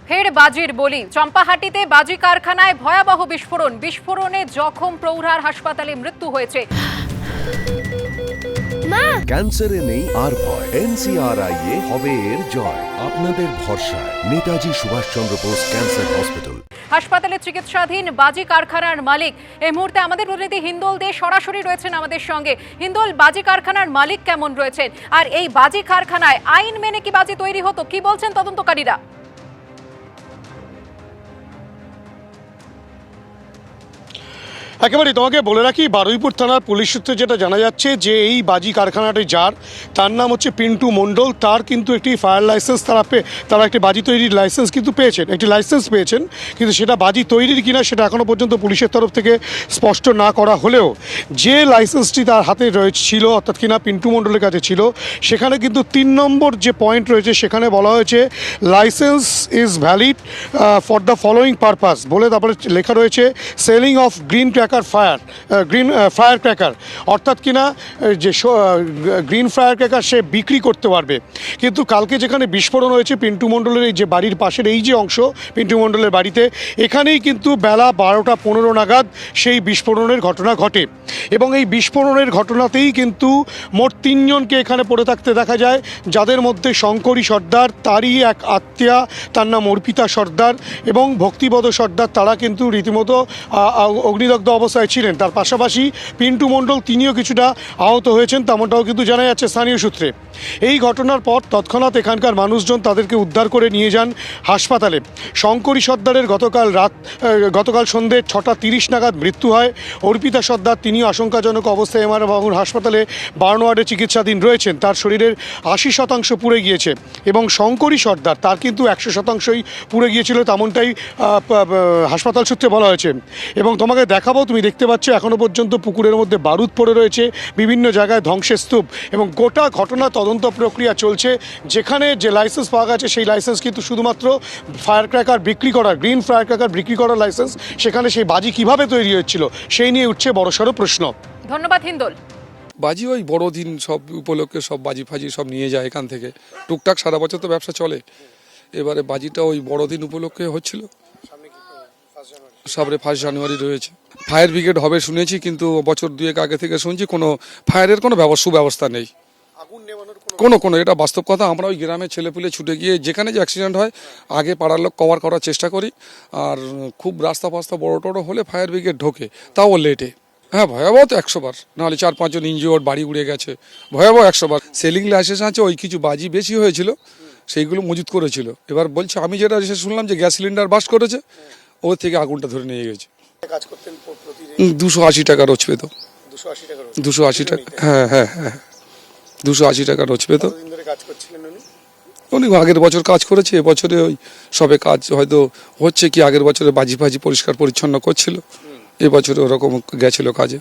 ফের বাজির বলি। চম্পাহাটিতে বাজি কারখানায় ভয়াবহ বিস্ফোরণে জখম প্রৌঢ়ার হাসপাতালে মৃত্যু হয়েছে। ক্যান্সারে নেই আর ভয়, NCRI হবে এর জয়। আপনাদের ভরসা নেতাজি সুভাষচন্দ্র বোস ক্যান্সার হসপিটাল। হাসপাতালে চিকিৎসাধীন বাজি কারখানার মালিক এই মুহূর্তে আমাদের প্রতিনিধি হিন্দোল দে সরাসরি রয়েছেন আমাদের সঙ্গে। হিন্দোল, বাজি কারখানার মালিক কেমন রয়েছেন, আর এই বাজি কারখানায় আইন মেনে কি বাজি তৈরি হতো, কি বলছেন তদন্তকারীরা? একেবারে তোমাকে বলে রাখি, বারুইপুর থানার পুলিশ সূত্রে যেটা জানা যাচ্ছে যে এই বাজি কারখানাটি যার, তার নাম হচ্ছে পিন্টু মণ্ডল। তার কিন্তু একটি ফায়ার লাইসেন্স তারা একটি বাজি তৈরির লাইসেন্স কিন্তু পেয়েছেন, একটি লাইসেন্স পেয়েছেন, কিন্তু সেটা বাজি তৈরির কিনা সেটা এখনও পর্যন্ত পুলিশের তরফ থেকে স্পষ্ট না করা হলেও যে লাইসেন্সটি তার হাতে ছিল, অর্থাৎ কিনা পিন্টু মণ্ডলের কাছে ছিল, সেখানে কিন্তু 3 নম্বর যে পয়েন্ট রয়েছে সেখানে বলা হয়েছে licence is valid for the following purpose বলে তারপরে লেখা রয়েছে selling of green fire cracker, অর্থাৎ কিনা যে গ্রিন ফায়ার ক্র্যাকার সে বিক্রি করতে পারবে। কিন্তু কালকে যেখানে বিস্ফোরণ হয়েছে পিন্টু মণ্ডলের এই যে বাড়ির পাশের এই যে অংশ পিন্টু মণ্ডলের বাড়িতে, এখানেই কিন্তু বেলা 12টা 15 নাগাদ সেই বিস্ফোরণের ঘটনা ঘটে এবং এই বিস্ফোরণের ঘটনাতেই কিন্তু মোট 3 জনকে এখানে পড়ে থাকতে দেখা যায়, যাদের মধ্যে শঙ্করী সর্দার, তারই এক আত্মীয়া, তার নাম অর্পিতা সর্দার এবং ভক্তিপদ সর্দার, তারা কিন্তু রীতিমতো অগ্নিদগ্ধ অবস্থায় ছিলেন। তার পাশাপাশি পিন্টু মণ্ডল তিনিও কিছুটা আহত হয়েছেন, তেমনটাও কিন্তু জানা যাচ্ছে স্থানীয় সূত্রে। এই ঘটনার পর তৎক্ষণাৎ এখানকার মানুষজন তাদেরকে উদ্ধার করে নিয়ে যান হাসপাতালে। শঙ্করী সর্দারের গতকাল সন্ধ্যে 6:30 নাগাদ মৃত্যু হয়। অর্পিতা সর্দার তিনিও আশঙ্কাজনক অবস্থায় এমআর বাঙুর হাসপাতালে বার্ন ওয়ার্ডে চিকিৎসাধীন রয়েছেন। তার শরীরের 80% পুড়ে গিয়েছে এবং শঙ্করী সর্দার তার কিন্তু 100%ই পুড়ে গিয়েছিল, তেমনটাই হাসপাতাল সূত্রে বলা হয়েছে। এবং তোমাকে দেখাবো, তুমি দেখতে পাচ্ছ এখনও পর্যন্ত পুকুরের মধ্যে বারুদ পড়ে রয়েছে, বিভিন্ন জায়গায় ধ্বংসের স্তূপ এবং গোটা ঘটনা তদন্ত প্রক্রিয়া চলছে। যেখানে যে লাইসেন্স পাওয়া গেছে সেই লাইসেন্স কিন্তু শুধুমাত্র ফায়ার ক্র্যাকার বিক্রি করার, গ্রিন ফায়ার ক্র্যাকার বিক্রি করার লাইসেন্স। সেখানে সেই বাজি কিভাবে তৈরি হচ্ছিল সেই নিয়ে উঠছে বড়সড় প্রশ্ন। ধন্যবাদ হিন্দোল। বাজি ওই বড়দিন সব উপলক্ষে সব বাজি ফাজি সব নিয়ে যায় এখান থেকে, টুকটাক সারা বছর তো ব্যবসা চলে। এবারে বাজিটা ওই বড়দিন উপলক্ষে হচ্ছিল, সামনে 1 জানুয়ারি রয়েছে। ফায়ার ব্রিগেড হবে শুনেছি, কিন্তু বছর 2 আগে থেকে শুনছি কোনো ফায়ারের কোনো সুব্যবস্থা নেই, কোনো এটা বাস্তব কথা। আমরা ওই গ্রামের ছেলেপুলে ছুটে গিয়ে যেখানে যে অ্যাক্সিডেন্ট হয় আগে পাড়ার লোক কভার করার চেষ্টা করি, আর খুব রাস্তা ফাস্তা বড় টড়ো হলে ফায়ার ব্রিগেড ঢোকে, তাও লেটে। হ্যাঁ, ভয়াবহ তো 100 বার, নাহলে 4-5 জন ইনজিওর্ড, বাড়ি উড়ে গেছে, ভয়াবহ 100 বার। সেলিং লাইসেন্স আছে, ওই কিছু বাজি বেশি হয়েছিল সেইগুলো মজুত করেছিল। এবার বলছে আমি যেটা শুনলাম যে গ্যাস সিলিন্ডার বাস্ট করেছে, ওর থেকে আগুনটা ধরে নিয়ে গেছে। 280 টাকা রোজ পেত, 280 টাকা। হ্যাঁ 280 টাকা রোজ পেত। উনি আগের বছর কাজ করেছে, এবছরে ওই সবে কাজ হয়তো হচ্ছে কি, আগের বছরে বাজি ফাজি পরিষ্কার পরিচ্ছন্ন করছিল, এবছরে ওরকম গেছিল কাজে।